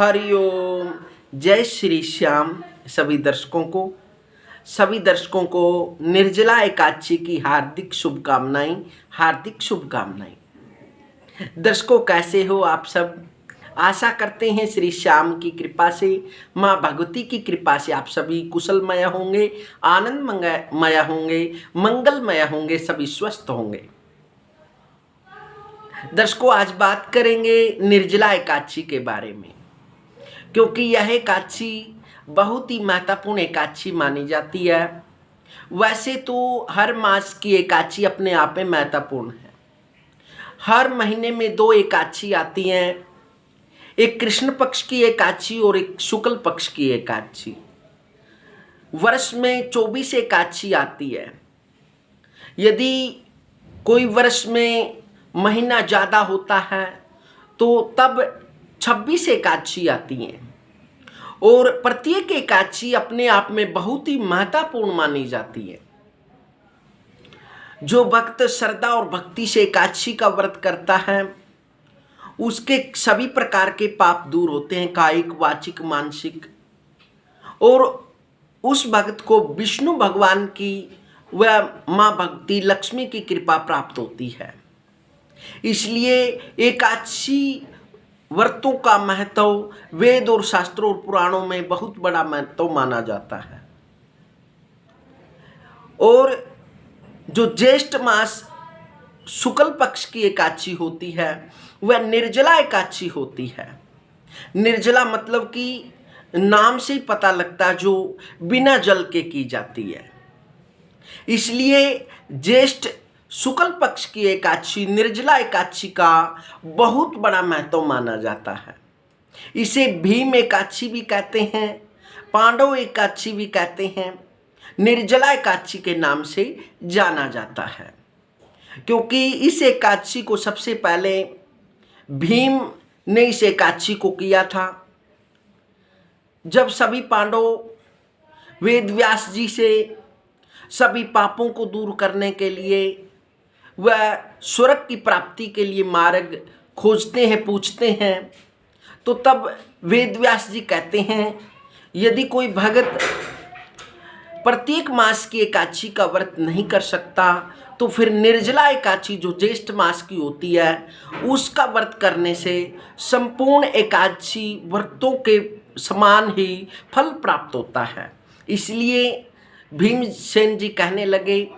हरिओम। जय श्री श्याम। सभी दर्शकों को निर्जला एकादशी की हार्दिक शुभकामनाएं। दर्शकों, कैसे हो आप सब? आशा करते हैं श्री श्याम की कृपा से, माँ भगवती की कृपा से आप सभी कुशलमय होंगे, आनंदमय होंगे, मंगलमय होंगे, सभी स्वस्थ होंगे। दर्शकों, आज बात करेंगे निर्जला एकादशी के बारे में, क्योंकि यह एकादशी बहुत ही महत्वपूर्ण एकादशी मानी जाती है। वैसे तो हर मास की एकादशी अपने आप में महत्वपूर्ण है। हर महीने में 2 एकादशी आती हैं, एक कृष्ण पक्ष की एकादशी और एक शुक्ल पक्ष की एकादशी। वर्ष में 24 एकादशी आती है। यदि कोई वर्ष में महीना ज़्यादा होता है तो तब 26 एकादशी आती हैं, और प्रत्येक एकादशी अपने आप में बहुत ही महत्वपूर्ण मानी जाती है। जो भक्त श्रद्धा और भक्ति से एकादशी का व्रत करता है, उसके सभी प्रकार के पाप दूर होते हैं, कायिक, वाचिक, मानसिक, और उस भक्त को विष्णु भगवान की व माँ भक्ति लक्ष्मी की कृपा प्राप्त होती है। इसलिए एकादशी व्रतों का महत्व वेद और शास्त्रों और पुराणों में बहुत बड़ा महत्व माना जाता है। और जो ज्येष्ठ मास शुक्ल पक्ष की एकादशी होती है वह निर्जला एकादशी होती है। निर्जला मतलब कि नाम से ही पता लगता है, जो बिना जल के की जाती है। इसलिए ज्येष्ठ शुक्ल पक्ष की एकादशी निर्जला एकादशी का बहुत बड़ा महत्व माना जाता है। इसे भीम एकादशी भी कहते हैं, पांडव एकादशी भी कहते हैं, निर्जला एकादशी के नाम से जाना जाता है। क्योंकि इस एकादशी को सबसे पहले भीम ने इस एकादशी को किया था, जब सभी पांडव वेद व्यास जी से सभी पापों को दूर करने के लिए वह स्वर्ग की प्राप्ति के लिए मार्ग खोजते हैं, पूछते हैं, तो तब वेद व्यास जी कहते हैं यदि कोई भगत प्रत्येक मास की एकादशी का व्रत नहीं कर सकता तो फिर निर्जला एकादशी जो ज्येष्ठ मास की होती है उसका व्रत करने से संपूर्ण एकादशी व्रतों के समान ही फल प्राप्त होता है। इसलिए भीमसेन जी कहने लगे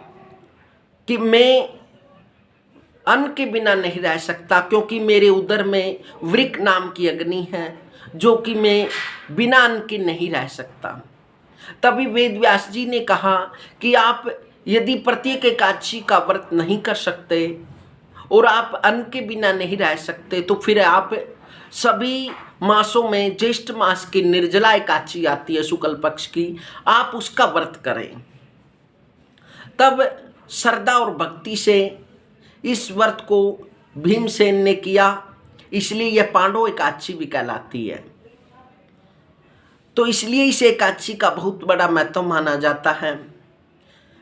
कि मैं अन्न के बिना नहीं रह सकता, क्योंकि मेरे उदर में वृक नाम की अग्नि है, जो कि मैं बिना अन्न के नहीं रह सकता। तभी वेद व्यास जी ने कहा कि आप यदि प्रत्येक एकादशी का व्रत नहीं कर सकते और आप अन्न के बिना नहीं रह सकते, तो फिर आप सभी मासों में ज्येष्ठ मास की निर्जला एकादशी आती है शुक्ल पक्ष की, आप उसका व्रत करें। तब श्रद्धा और भक्ति से इस व्रत को भीमसेन ने किया, इसलिए यह पांडव एकादशी भी कहलाती है। तो इसलिए इस एकादशी का बहुत बड़ा महत्व माना जाता है।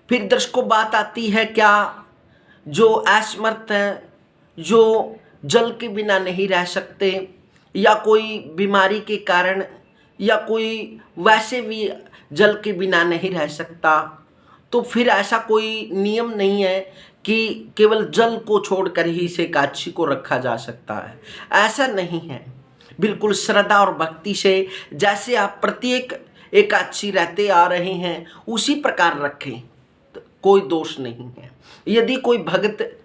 फिर दर्शकों, बात आती है क्या जो असमर्थ हैं, जो जल के बिना नहीं रह सकते, या कोई बीमारी के कारण, या कोई वैसे भी जल के बिना नहीं रह सकता, तो फिर ऐसा कोई नियम नहीं है कि केवल जल को छोड़कर ही इस एकादशी को रखा जा सकता है। ऐसा नहीं है। बिल्कुल श्रद्धा और भक्ति से जैसे आप प्रत्येक एकादशी रहते आ रहे हैं उसी प्रकार रखें, तो कोई दोष नहीं है। यदि कोई भक्त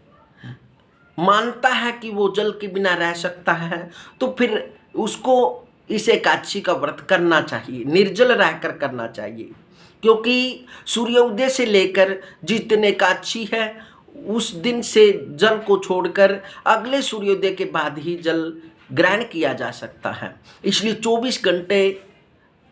मानता है कि वो जल के बिना रह सकता है तो फिर उसको इस एकादशी का व्रत करना चाहिए, निर्जल रहकर करना चाहिए। क्योंकि सूर्योदय से लेकर जिस दिन एकादशी है उस दिन से जल को छोड़कर अगले सूर्योदय के बाद ही जल ग्रहण किया जा सकता है। इसलिए 24 घंटे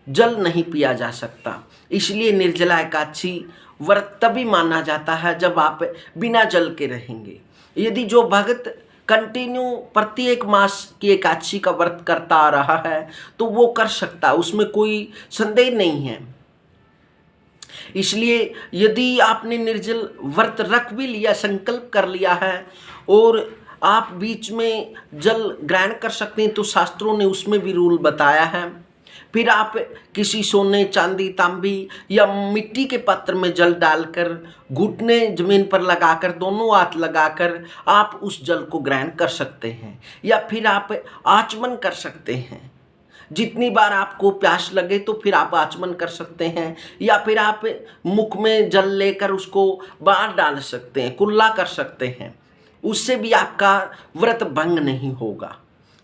जल नहीं पिया जा सकता। इसलिए निर्जला एकादशी व्रत तभी माना जाता है जब आप बिना जल के रहेंगे। यदि जो भक्त कंटिन्यू प्रत्येक मास की एकादशी का व्रत करता आ रहा है तो वो कर सकता है, उसमें कोई संदेह नहीं है। इसलिए यदि आपने निर्जल व्रत रख भी लिया, संकल्प कर लिया है और आप बीच में जल ग्रहण कर सकते हैं तो शास्त्रों ने उसमें भी रूल बताया है। फिर आप किसी सोने, चांदी, तांबी या मिट्टी के पात्र में जल डालकर घुटने जमीन पर लगाकर दोनों हाथ लगाकर आप उस जल को ग्रहण कर सकते हैं। या फिर आप आचमन कर सकते हैं। जितनी बार आपको प्यास लगे तो फिर आप आचमन कर सकते हैं। या फिर आप मुख में जल लेकर उसको बाहर डाल सकते हैं, कुल्ला कर सकते हैं। उससे भी आपका व्रत भंग नहीं होगा।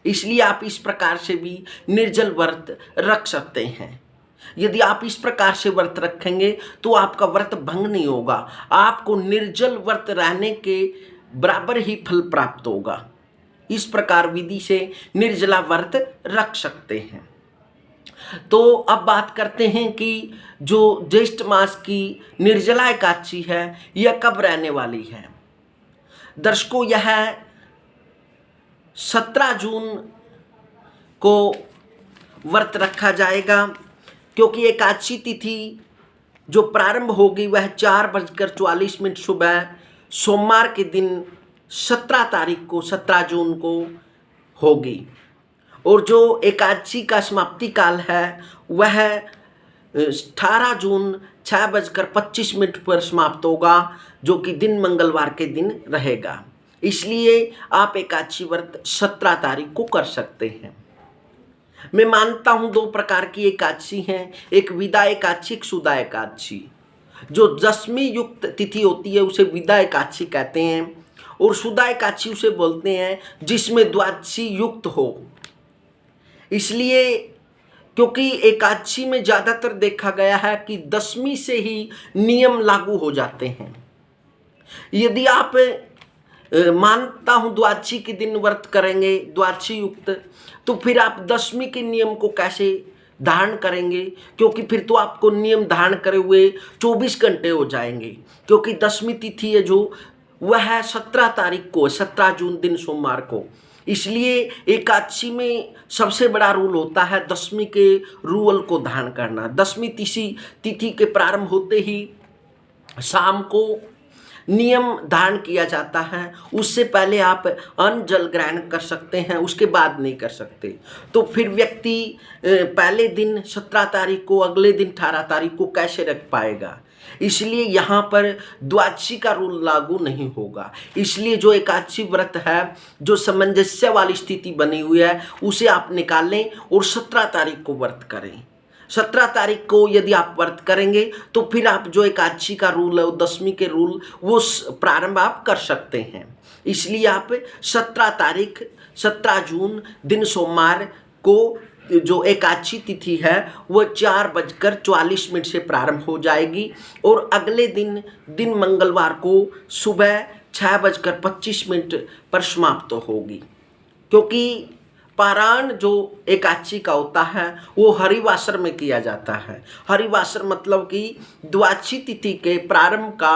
इसलिए आप इस प्रकार से भी निर्जल व्रत रख सकते हैं। यदि आप इस प्रकार से व्रत रखेंगे तो आपका व्रत भंग नहीं होगा, आपको निर्जल व्रत रहने के बराबर ही फल प्राप्त होगा। इस प्रकार विधि से निर्जला व्रत रख सकते हैं। तो अब बात करते हैं कि जो ज्येष्ठ मास की निर्जला एकादशी है यह कब रहने वाली है। दर्शकों, यह 17 जून को व्रत रखा जाएगा, क्योंकि एकादशी तिथि जो प्रारंभ होगी वह 4:44 सुबह सोमवार के दिन 17 तारीख को, 17 जून को होगी। और जो एकादशी का समाप्ति काल है वह 18 जून 6:25 पर समाप्त होगा, जो कि दिन मंगलवार के दिन रहेगा। इसलिए आप एकादशी व्रत 17 तारीख को कर सकते हैं। मैं मानता हूँ 2 प्रकार की एकादशी हैं, एक विदा एकादशी, एक सुदा एकादशी। जो दशमी युक्त तिथि होती है उसे विदा एकादशी कहते हैं, और सुदा एकादशी उसे बोलते हैं जिसमें द्वादशी युक्त हो। इसलिए क्योंकि एकादशी में ज़्यादातर देखा गया है कि दशमी से ही नियम लागू हो जाते हैं। यदि आप मानता हूँ द्वादशी के दिन व्रत करेंगे द्वादशी युक्त, तो फिर आप दशमी के नियम को कैसे धारण करेंगे, क्योंकि फिर तो आपको नियम धारण करे हुए 24 घंटे हो जाएंगे। क्योंकि दशमी तिथि है जो वह 17 तारीख को, 17 जून दिन सोमवार को। इसलिए एकादशी में सबसे बड़ा रूल होता है दशमी के रूल को धारण करना। दशमी तिथि के प्रारंभ होते ही शाम को नियम धारण किया जाता है। उससे पहले आप अन्न जल ग्रहण कर सकते हैं, उसके बाद नहीं कर सकते। तो फिर व्यक्ति पहले दिन 17 तारीख को, अगले दिन 18 तारीख को कैसे रख पाएगा। इसलिए यहाँ पर द्वादशी का रूल लागू नहीं होगा। इसलिए जो एकादशी व्रत है, जो सामंजस्य वाली स्थिति बनी हुई है, उसे आप निकालें और 17 तारीख को व्रत करें। 17 तारीख को यदि आप व्रत करेंगे तो फिर आप जो एकादशी का रूल है, वो दशमी के रूल, वो प्रारंभ आप कर सकते हैं। इसलिए आप 17 तारीख, 17 जून दिन सोमवार को जो एकादशी तिथि है वह 4:44 से प्रारंभ हो जाएगी, और अगले दिन मंगलवार को सुबह 6:25 पर समाप्त होगी। क्योंकि पारायण जो एकादशी का होता है वो हरिवासर में किया जाता है। हरिवासर मतलब कि द्वादशी तिथि के प्रारंभ का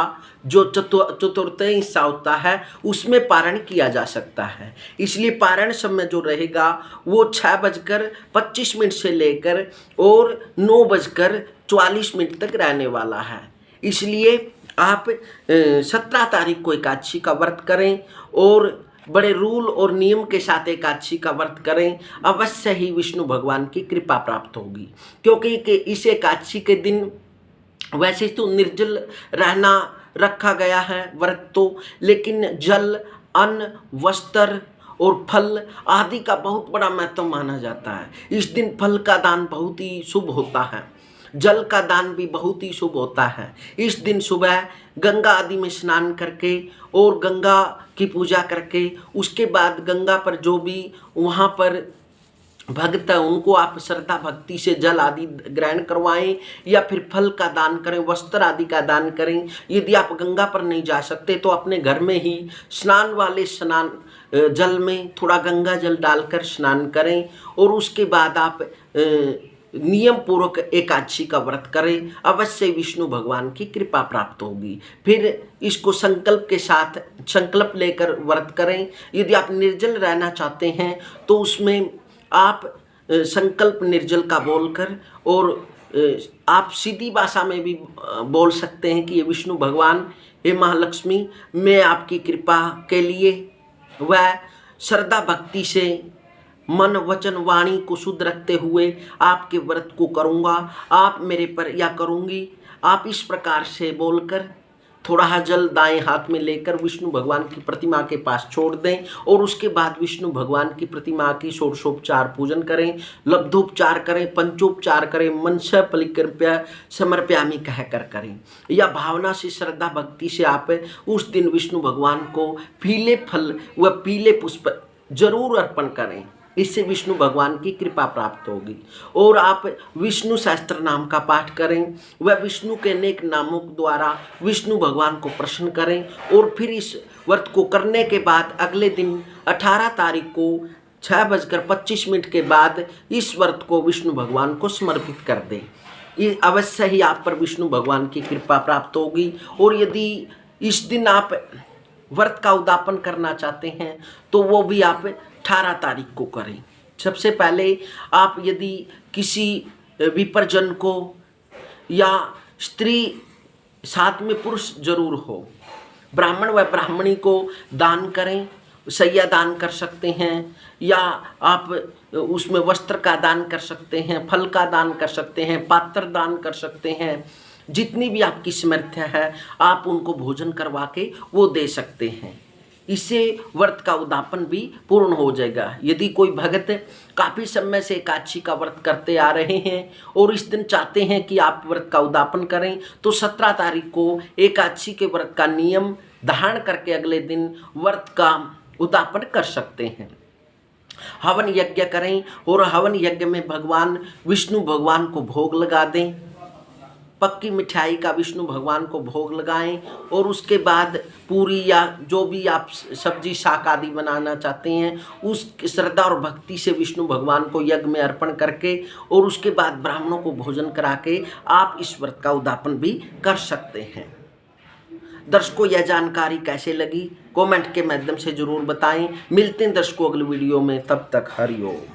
जो चतुर्थी हिस्सा होता है उसमें पारायण किया जा सकता है। इसलिए पारायण समय जो रहेगा वो 6:25 से लेकर और 9:44 तक रहने वाला है। इसलिए आप 17 तारीख को एकादशी का व्रत करें और बड़े रूल और नियम के साथ एकादशी का व्रत करें। अवश्य ही विष्णु भगवान की कृपा प्राप्त होगी। क्योंकि इस एकादशी के दिन वैसे तो निर्जल रहना रखा गया है व्रत तो, लेकिन जल, अन्न, वस्त्र और फल आदि का बहुत बड़ा महत्व माना जाता है। इस दिन फल का दान बहुत ही शुभ होता है, जल का दान भी बहुत ही शुभ होता है। इस दिन सुबह गंगा आदि में स्नान करके और गंगा की पूजा करके उसके बाद गंगा पर जो भी वहाँ पर भक्त है उनको आप श्रद्धा भक्ति से जल आदि ग्रहण करवाएं, या फिर फल का दान करें, वस्त्र आदि का दान करें। यदि आप गंगा पर नहीं जा सकते तो अपने घर में ही स्नान वाले जल में थोड़ा गंगा जल डालकर स्नान करें, और उसके बाद आप नियम पूर्वक एकादशी का व्रत करें। अवश्य विष्णु भगवान की कृपा प्राप्त होगी। फिर इसको संकल्प के साथ संकल्प लेकर व्रत करें। यदि आप निर्जल रहना चाहते हैं तो उसमें आप संकल्प निर्जल का बोलकर, और आप सीधी भाषा में भी बोल सकते हैं कि ये विष्णु भगवान, हे महालक्ष्मी, मैं आपकी कृपा के लिए वह श्रद्धा भक्ति से मन वचन वाणी को शुद्ध रखते हुए आपके व्रत को करूँगा, आप मेरे पर या करूँगी, आप इस प्रकार से बोलकर थोड़ा जल दाएं हाथ में लेकर विष्णु भगवान की प्रतिमा के पास छोड़ दें और उसके बाद विष्णु भगवान की प्रतिमा की षोडशोपचार पूजन करें, लब्धोपचार करें, पंचोपचार करें, मनसा परिकृप्य समर्प्यामि कहकर करें। या भावना से श्रद्धा भक्ति से आप उस दिन विष्णु भगवान को पीले फल व पीले पुष्प जरूर अर्पण करें, इससे विष्णु भगवान की कृपा प्राप्त होगी। और आप विष्णु सहस्त्र नाम का पाठ करें, वह विष्णु के अनेक नामों द्वारा विष्णु भगवान को प्रसन्न करें। और फिर इस व्रत को करने के बाद अगले दिन 18 तारीख को 6:25 के बाद इस व्रत को विष्णु भगवान को समर्पित कर दें। ये अवश्य ही आप पर विष्णु भगवान की कृपा प्राप्त होगी। और यदि इस दिन आप व्रत का उद्यापन करना चाहते हैं तो वो भी आप 18 तारीख को करें। सबसे पहले आप यदि किसी विपर्जन को या स्त्री साथ में पुरुष जरूर हो, ब्राह्मण व ब्राह्मणी को दान करें, सैया दान कर सकते हैं या आप उसमें वस्त्र का दान कर सकते हैं, फल का दान कर सकते हैं, पात्र दान कर सकते हैं। जितनी भी आपकी सामर्थ्य है आप उनको भोजन करवा के वो दे सकते हैं। इससे व्रत का उद्यापन भी पूर्ण हो जाएगा। यदि कोई भगत काफ़ी समय से एकादशी का व्रत करते आ रहे हैं और इस दिन चाहते हैं कि आप व्रत का उद्यापन करें तो 17 तारीख को एकादशी के व्रत का नियम धारण करके अगले दिन व्रत का उद्यापन कर सकते हैं। हवन यज्ञ करें और हवन यज्ञ में भगवान विष्णु भगवान को भोग लगा दें, पक्की मिठाई का विष्णु भगवान को भोग लगाएं। और उसके बाद पूरी या जो भी आप सब्जी शाक आदि बनाना चाहते हैं उस श्रद्धा और भक्ति से विष्णु भगवान को यज्ञ में अर्पण करके और उसके बाद ब्राह्मणों को भोजन करा के आप इस व्रत का उद्यापन भी कर सकते हैं। दर्शकों, यह जानकारी कैसे लगी कमेंट के माध्यम से जरूर बताएं। मिलते हैं दर्शकों अगले वीडियो में, तब तक हरि ओम।